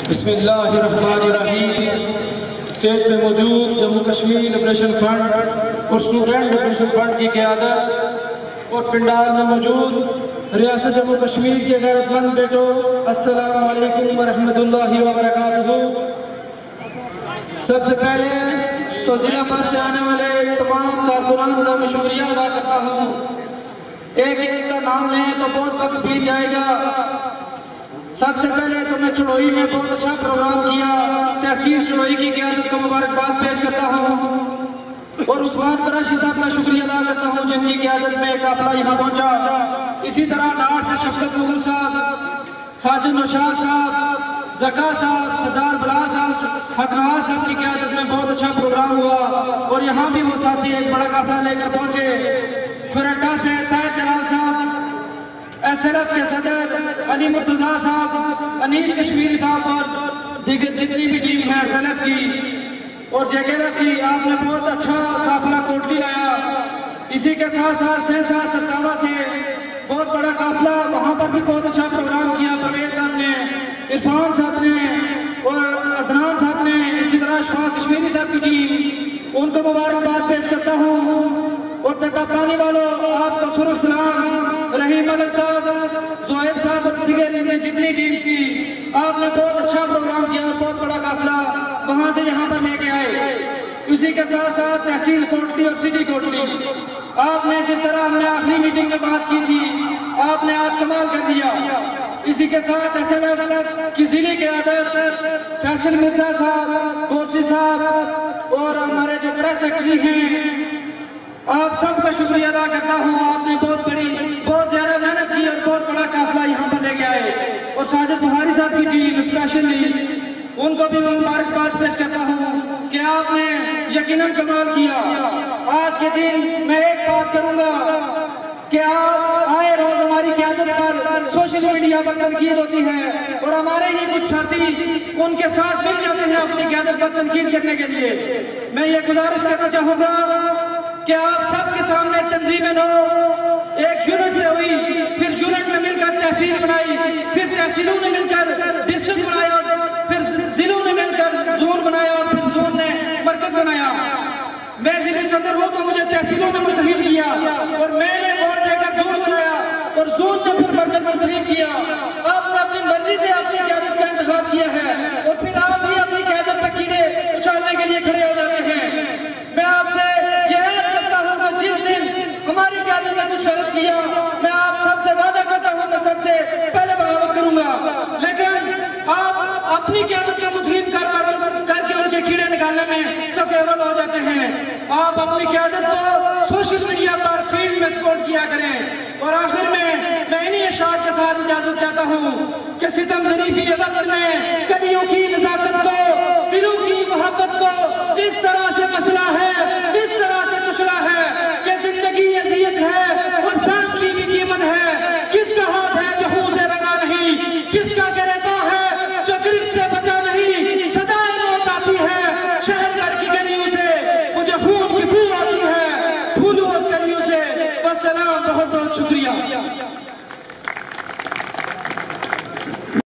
بسم اللہ الرحمن الرحیم۔ اسٹیج پہ موجود جموں کشمیر لبریشن فرنٹ اور اسٹوڈنٹ لبریشن فرنٹ کی قیادت اور پنڈال میں موجود ریاست جموں کشمیر کے غیرت مند بیٹوں، السلام علیکم ورحمۃ اللہ وبرکاتہ۔ سب سے پہلے تو ضلع بھر سے آنے والے تمام کارکنان کا میں شکریہ ادا کرتا ہوں۔ ایک ایک کا نام لیں تو بہت وقت بیت جائے گا۔ سب سے پہلے تو میں چڑوئی میں بہت اچھا پروگرام کیا، تحصیل چڑوئی کی قیادت کو مبارکباد پیش کرتا ہوں اور عثمان قریشی صاحب کا شکریہ ادا کرتا ہوں جن کی قیادت میں قافلہ یہاں پہنچا۔ اسی طرح ناڑ سے شفقت مغل صاحب، ساجد نوشاد صاحب، زکا صاحب، سردار بلال صاحب، حق نواز صاحب کی قیادت میں بہت اچھا پروگرام ہوا اور یہاں بھی وہ ساتھی ایک بڑا قافلہ لے کر پہنچے۔ کھرٹا سے سید جلال صاحب، ایس ایل ایف کے صدر علی مرتضیٰ صاحب، انیس کشمیری صاحب اور دیگر جتنی بھی ٹیم ہے ایس ایل ایف کی اور جے کے ایل ایف کی، آپ نے بہت اچھا قافلہ کوٹلی لایا۔ اسی کے ساتھ ساتھ سہسا سرساوا سے بہت بڑا قافلہ، وہاں پر بھی بہت اچھا پروگرام کیا پرویز صاحب نے، عرفان صاحب نے اور عدنان صاحب نے، اسی طرح اشفاق کشمیری صاحب کی ٹیم، ان کو مبارکباد پیش کرتا ہوں۔ اور تکا پانی والوں، آپ کو سرخ سلام، رحیم ملک صاحب، زہیب صاحب اور دیگر جتنی ٹیم کی، آپ نے بہت اچھا پروگرام کیا، بہت بڑا قافلہ وہاں سے یہاں پر لے کے آئے۔ اسی کے ساتھ ساتھ تحصیل کوٹلی اور سٹی کوٹلی، آپ نے جس طرح ہم نے آخری میٹنگ میں بات کی تھی، آپ نے آج کمال کر دیا۔ اسی کے ساتھ ایس ایل ایف کی ضلعی قیادت فیصل مرزا صاحب، کورسی صاحب اور ہمارے جو پریس سیکرٹری ہیں، آپ سب کا شکریہ ادا کرتا ہوں۔ آپ نے بہت زیادہ محنت کی اور بہت بڑا قافلہ یہاں پر لے کے آئے۔ اور ساجد بہاری صاحب کی ٹیم اسپیشلی، ان کو بھی میں مبارکباد پیش کرتا ہوں کہ آپ نے یقیناً کمال کیا۔ آج کے دن میں ایک بات کروں گا کہ آپ آئے روز ہماری قیادت پر سوشل میڈیا پر تنقید ہوتی ہے اور ہمارے ہی کچھ ساتھی ان کے ساتھ مل جاتے ہیں اپنی قیادت پر تنقید کرنے کے لیے۔ میں یہ گزارش کرنا چاہوں گا کہ آپ سب کے سامنے تنظیمیں نو ایک یونٹ سے ہوئی، پھر یونٹ میں مل کر تحصیل بنائی، پھر تحصیلوں نے مل کر ڈسٹرکٹ بنایا، پھر ضلعوں نے مل کر زون بنایا اور پھر زون نے مرکز بنایا۔ میں ضلعی صدر ہوں تو مجھے تحصیلوں نے منتخب کیا اور میں نے ووٹ دے کر زون بنایا اور زون نے پھر مرکز منتخب کیا۔ آپ نے اپنی مرضی سے اپنی قیادت کا انتخاب کیا ہے اور پھر آپ بھی اپنی قیادت پر کیڑے اچھالنے کے لیے کھڑے ہو جاتے ہیں۔ میں آپ سے جس دن ہماری قیادت نے کچھ غلط کیا، میں آپ سب سے وعدہ کرتا ہوں میں سب سے پہلے بغاوت کروں گا، لیکن آپ اپنی قیادت کا متحد کر کے ان کے کیڑے نکالنے میں صف اول ہو جاتے ہیں۔ آپ اپنی قیادت کو سوشل میڈیا پر فیلڈ میں سپورٹ کیا کریں۔ اور آخر میں انہی اشعار کے ساتھ اجازت چاہتا ہوں کہ ستم ظریفی وقت میں کلیوں کی نزاکت کو، دلوں کی محبت کو اس طرح